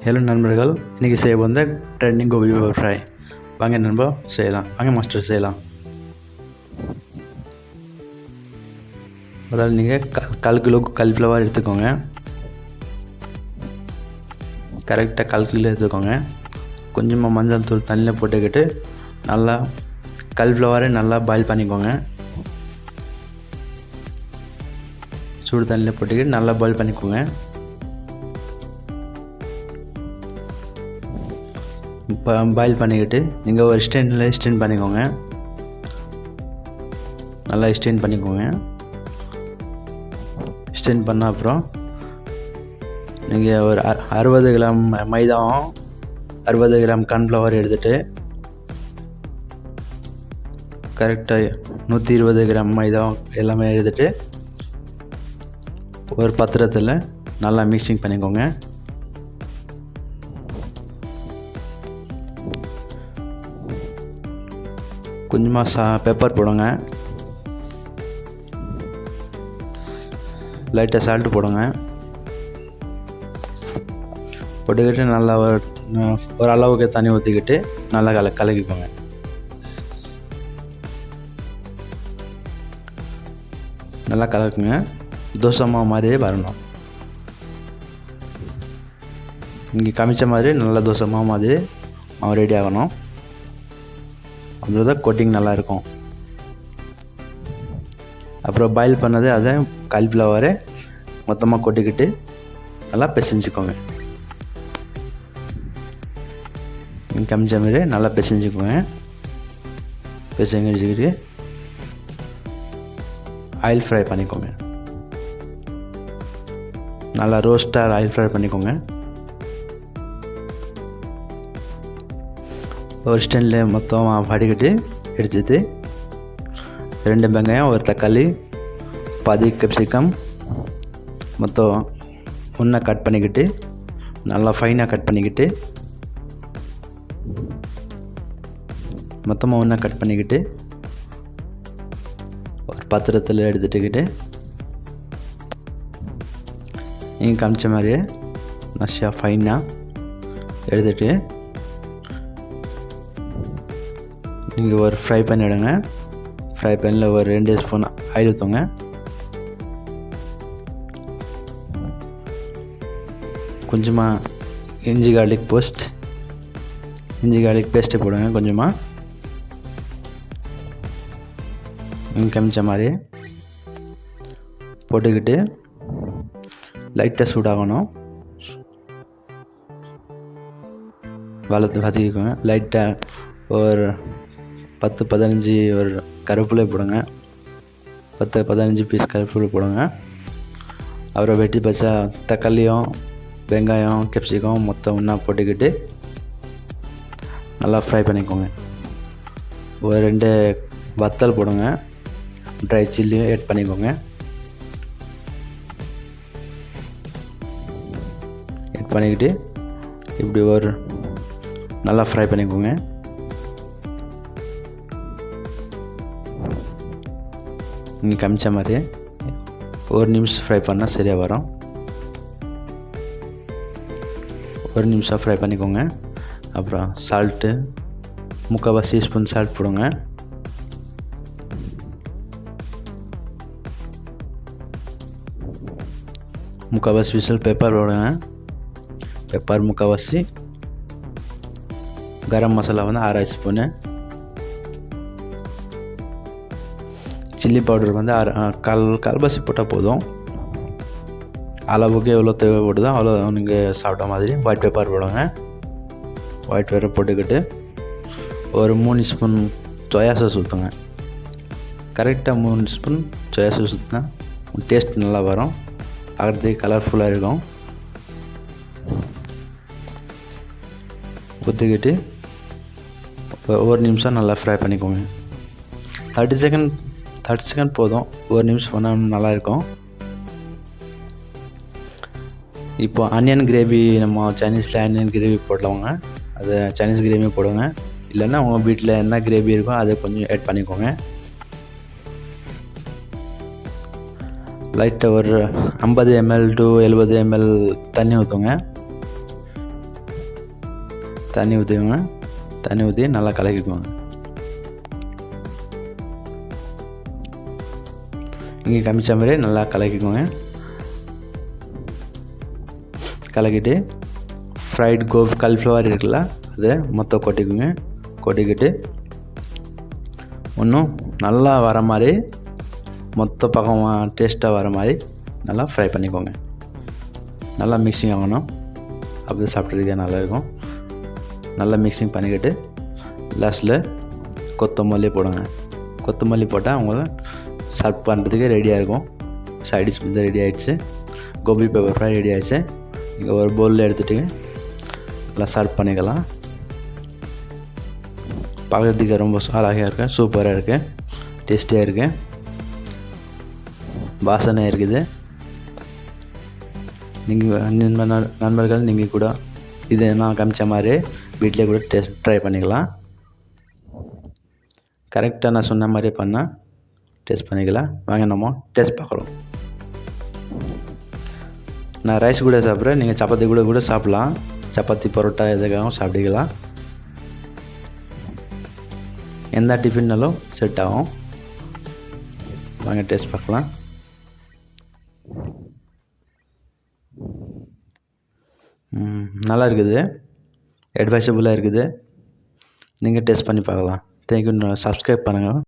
Hello நண்பர்கள், இன்றைக்கி செய்ய வந்த ட்ரெண்டிங் கோபி ஃப்ரை. வாங்க நண்பா செய்யலாம். வாங்க மாஸ்டர் செய்யலாம். அதாவது நீங்கள் 1/4 கிலோ காலிஃப்ளவர் எடுத்துக்கோங்க. கரெக்டாக 1/4 கிலோ எடுத்துக்கோங்க. கொஞ்சமாக மஞ்சள் தூள் தண்ணியில் போட்டுக்கிட்டு நல்லா காலிஃப்ளவரை நல்லா பாயில் பண்ணிக்கோங்க. சூடு தண்ணியில் போட்டுக்கிட்டு நல்லா பாயில் பண்ணிக்கோங்க. இப்போ பாயில் பண்ணிக்கிட்டு நீங்கள் ஒரு ஸ்டெயின் பண்ணிக்கோங்க. நல்லா ஸ்டெயின் பண்ணிக்கோங்க. ஸ்டெயின் பண்ண அப்புறம் நீங்கள் ஒரு 60 கிராம் மைதாவும் 60 கிராம் கார்ன்ஃப்ளவர் எடுத்துகிட்டு கரெக்டாக 120 கிராம் மைதாவும் எல்லாமே எடுத்துகிட்டு ஒரு பாத்திரத்தில் நல்லா மிக்சிங் பண்ணிக்கோங்க. கொஞ்சமாக பெப்பர் போடுங்க. லைட்டாக சால்ட்டு போடுங்க. போட்டுக்கிட்டு நல்லா ஒரு அளவுக்கு தண்ணி ஊற்றிக்கிட்டு நல்லா கலக்கிக்கோங்க. நல்லா கலக்குங்க. தோசை மாவு மாதிரியே வரணும். இங்கே காமிச்ச மாதிரி நல்லா தோசை மாவு மாதிரி மாவு ரெடி ஆகணும். அப்புறம் கோட்டிங் நல்லாயிருக்கும். அப்புறம் பாயில் பண்ணது அதை காலிஃப்ளவரை மொத்தமாக கொட்டிக்கிட்டு நல்லா பிசைஞ்சுக்கோங்க. காமிச்ச மாதிரி நல்லா பிசைஞ்சுக்கோங்க. பிசைஞ்சிக்கிட்டு ஆயில் ஃப்ரை பண்ணிக்கோங்க. நல்லா ரோஸ்டாக ஆயில் ஃப்ரை பண்ணிக்கோங்க. ஒரு ஸ்டெண்டில் மொத்தம் வடிகட்டி எடுத்துட்டு 2 வெங்காயம், ஒரு தக்காளி, பாதி கேப்சிகம் மொத்தம் ஒன்றா கட் பண்ணிக்கிட்டு நல்லா ஃபைனாக கட் பண்ணிக்கிட்டு மொத்தமாக ஒன்றா கட் பண்ணிக்கிட்டு ஒரு பாத்திரத்தில் எடுத்துகிட்டு நீங்கள் காமிச்ச மாதிரியே நஷா ஃபைனாக எடுத்துகிட்டு நீங்கள் ஒரு ஃப்ரை பேன் எடுங்க. ஃப்ரை பேனில் ஒரு 2 ஸ்பூன் ஆயில் ஊற்றுங்க. கொஞ்சமாக இஞ்சி கார்லிக் பேஸ்ட்டு போடுங்க. கொஞ்சமாக காமிச்ச மாதிரி போட்டுக்கிட்டு லைட்டாக சூடாகணும். வதக்கிக்கோங்க. லைட்டாக ஒரு 10-15 ஒரு கருவேப்பிலை போடுங்க. 10-15 பீஸ் கருவேப்பிலை போடுங்க. அப்புறம் வெட்டி பச்சை தக்காளியும் வெங்காயம் கேப்சிகம் மொத்தம் ஒன்றா போட்டுக்கிட்டு நல்லா ஃப்ரை பண்ணிக்கோங்க. ஒரு 2 வத்தல் போடுங்க. ட்ரை சில்லியும் ஆட் பண்ணிக்கோங்க. ஆட் பண்ணிக்கிட்டு இப்படி ஒரு நல்லா ஃப்ரை பண்ணிக்கோங்க. நீங்கள் காமிச்ச மாதிரி 1 நிமிஷம் ஃப்ரை பண்ணால் சரியாக வரும். 1 நிமிஷம் ஃப்ரை பண்ணிக்கோங்க. அப்புறம் சால்ட்டு 3/4 ஸ்பூன் சால்ட் போடுங்க. முக்கால்வாசி விசில் பெப்பர் போடுங்க. Pepper 3/4. Garam masala 1/2 spoon. Chilli powder கால்பாசி போட்டால் போதும். அளவுக்கு எவ்வளோ தேவைப்படுதோ அவ்வளோ நீங்கள் சாப்பிட்ட மாதிரி. ஒயிட் பெப்பர் போடுங்க. ஒயிட் பெப்பர் போட்டுக்கிட்டு ஒரு 3 ஸ்பூன் சோயா சாஸ் ஊற்றுங்க. கரெக்டாக 3 ஸ்பூன் சோயா சாஸ் ஊற்றினா டேஸ்ட் நல்லா வரும். பார்க்குறதுக்கு கலர்ஃபுல்லாக இருக்கும். ஊற்றிக்கிட்டு 1 நிமிஷம் நல்லா ஃப்ரை பண்ணிக்கோங்க. 30 செகண்ட் போதும். 1 நிமிஷம் பண்ணால் நல்லாயிருக்கும். இப்போ ஆனியன் கிரேவி, நம்ம சைனீஸில் ஆனியன் கிரேவி போடலாங்க. அது சைனீஸ் கிரேவி போடுங்க. இல்லைன்னா உங்கள் வீட்டில் என்ன கிரேவி இருக்கோ அதை கொஞ்சம் ஆட் பண்ணிக்கோங்க. லைட்டாக ஒரு 50 ml to 70 ml தண்ணி ஊற்றுங்க. தண்ணி ஊற்றிக்கோங்க. தண்ணி ஊற்றி நல்லா கலக்கிக்கோங்க. இங்கே காமிச்ச மாதிரி நல்லா கலக்கிக்கோங்க. கலக்கிட்டு ஃப்ரைட் காலிஃப்ளவர் இருக்குல்ல, அதை மொத்தம் கொட்டிக்குங்க. கொட்டிக்கிட்டு இன்னும் நல்லா வர மாதிரி, மொத்த பக்கம் டேஸ்ட்டாக வர மாதிரி நல்லா ஃப்ரை பண்ணிக்கோங்க. நல்லா மிக்சிங் ஆகணும், அப்படி சாப்பிட்றதுக்கே நல்லாயிருக்கும். நல்லா மிக்சிங் பண்ணிக்கிட்டு லாஸ்ட்டில் கொத்தமல்லி போடுங்க. கொத்தமல்லி போட்டால் உங்களுக்கு சர்வ் பண்ணுறதுக்கு ரெடியாக இருக்கும். சைடிஷ் வந்து ரெடி ஆகிடுச்சு. கோபி பெப்பர் ஃப்ரை ரெடி ஆகிடுச்சு. நீங்கள் ஒரு பவுலில் எடுத்துகிட்டு நல்லா சர்வ் பண்ணிக்கலாம். பார்க்குறதுக்கு ரொம்ப அழகாக இருக்குது, சூப்பராக இருக்குது, டேஸ்டியாக இருக்குது, வாசனை இருக்குது. நீங்கள் நண்பர்கள் நீங்கள் கூட இது நான் காமிச்ச மாதிரி வீட்டிலே கூட ட்ரை பண்ணிக்கலாம். கரெக்டாக நான் சொன்ன மாதிரி பண்ணால் டேஸ்ட் பண்ணிக்கலாம். வாங்க நம்ம டேஸ்ட் பார்க்குறோம். நான் ரைஸ் கூட சாப்பிட்றேன், நீங்கள் சப்பாத்தி கூட சாப்பிட்லாம். சப்பாத்தி பரோட்டா எதுக்காகவும் சாப்பிட்டுக்கலாம். எந்த டிஃபின்னாலும் செட் ஆகும். வாங்க டேஸ்ட் பார்க்கலாம். நல்லா இருக்குது, அட்வைசபுளாக இருக்குது. நீங்கள் டேஸ்ட் பண்ணி பார்க்கலாம். தேங்க்யூ. சப்ஸ்கிரைப் பண்ணுங்கள்.